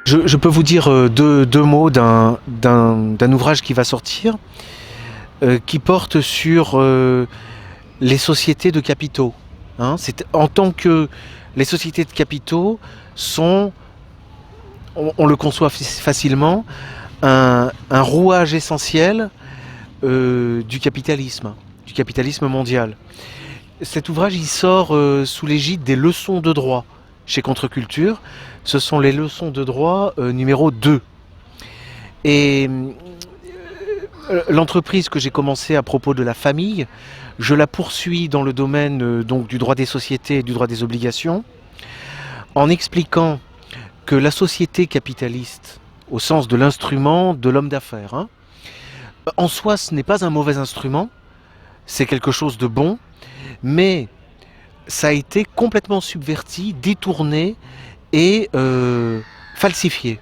Je peux vous dire deux mots d'un ouvrage qui va sortir, qui porte sur les sociétés de capitaux. Hein. C'est en tant que les sociétés de capitaux sont, on le conçoit facilement, un rouage essentiel du capitalisme mondial. Cet ouvrage, il sort sous l'égide des leçons de droit chez Contre-Culture. Ce sont les leçons de droit numéro 2. Et l'entreprise que j'ai commencée à propos de la famille, je la poursuis dans le domaine donc du droit des sociétés et du droit des obligations, en expliquant que la société capitaliste, au sens de l'instrument de l'homme d'affaires, hein, en soi ce n'est pas un mauvais instrument, c'est quelque chose de bon, mais ça a été complètement subverti, détourné et falsifié.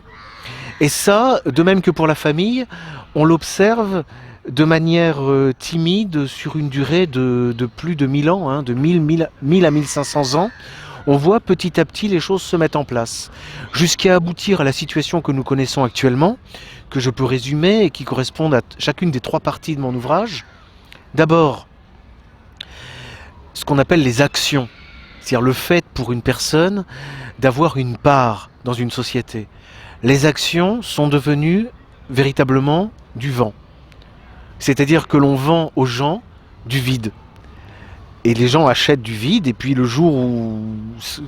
Et ça, de même que pour la famille, on l'observe de manière timide sur une durée de plus de 1000 ans, hein, de 1000 à 1500 ans. On voit petit à petit les choses se mettre en place, jusqu'à aboutir à la situation que nous connaissons actuellement, que je peux résumer et qui correspondent à chacune des 3 parties de mon ouvrage. D'abord, ce qu'on appelle les actions, c'est-à-dire le fait pour une personne d'avoir une part dans une société. Les actions sont devenues véritablement du vent. C'est-à-dire que l'on vend aux gens du vide. Et les gens achètent du vide, et puis le jour où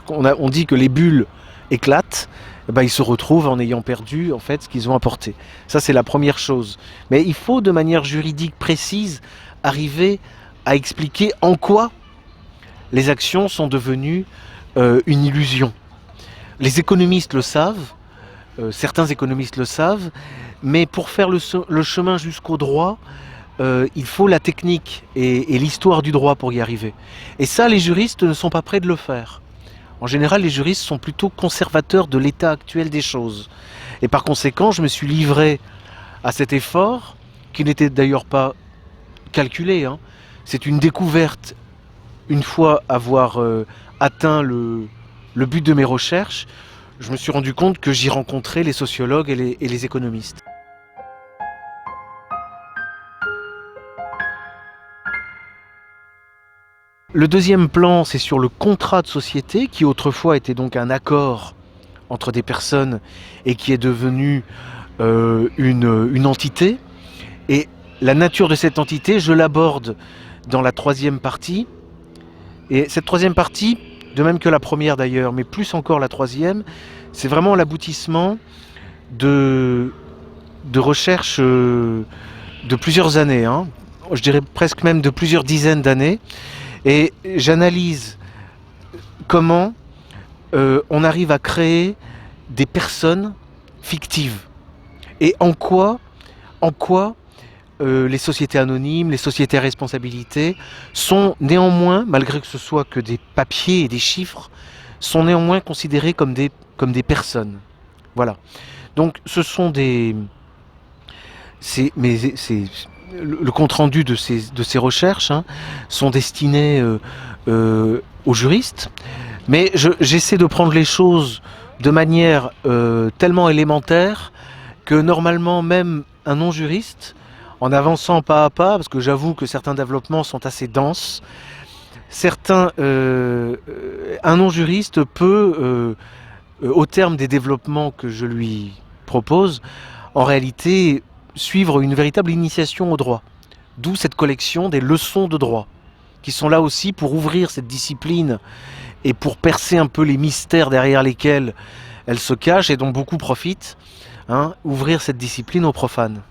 on dit que les bulles éclatent, eh ben, ils se retrouvent en ayant perdu en fait ce qu'ils ont apporté. Ça, c'est la première chose. Mais il faut, de manière juridique précise, arriver à expliquer en quoi les actions sont devenues une illusion. Les économistes le savent, certains économistes le savent, mais pour faire le chemin jusqu'au droit, il faut la technique et l'histoire du droit pour y arriver. Et ça, les juristes ne sont pas prêts de le faire. En général, les juristes sont plutôt conservateurs de l'état actuel des choses. Et par conséquent, je me suis livré à cet effort, qui n'était d'ailleurs pas calculé, hein. C'est une découverte, une fois avoir atteint le but de mes recherches, je me suis rendu compte que j'y rencontrais les sociologues et les économistes. Le deuxième plan, c'est sur le contrat de société, qui autrefois était donc un accord entre des personnes et qui est devenu une entité. Et la nature de cette entité, je l'aborde dans la 3e partie. Et cette 3e partie, de même que la première d'ailleurs, mais plus encore la 3e, c'est vraiment l'aboutissement de recherches de plusieurs années, hein. Je dirais presque même de plusieurs dizaines d'années. Et j'analyse comment on arrive à créer des personnes fictives. Et en quoi les sociétés anonymes, les sociétés à responsabilité sont néanmoins, malgré que ce soit que des papiers et des chiffres, sont néanmoins considérés comme des personnes. Voilà. Donc ce sont le compte-rendu de ces recherches, hein, sont destinés aux juristes, mais j'essaie de prendre les choses de manière tellement élémentaire que normalement même un non-juriste, en avançant pas à pas, parce que j'avoue que certains développements sont assez denses, un non-juriste peut, au terme des développements que je lui propose, en réalité suivre une véritable initiation au droit. D'où cette collection des leçons de droit, qui sont là aussi pour ouvrir cette discipline et pour percer un peu les mystères derrière lesquels elle se cache et dont beaucoup profitent, hein, ouvrir cette discipline aux profanes.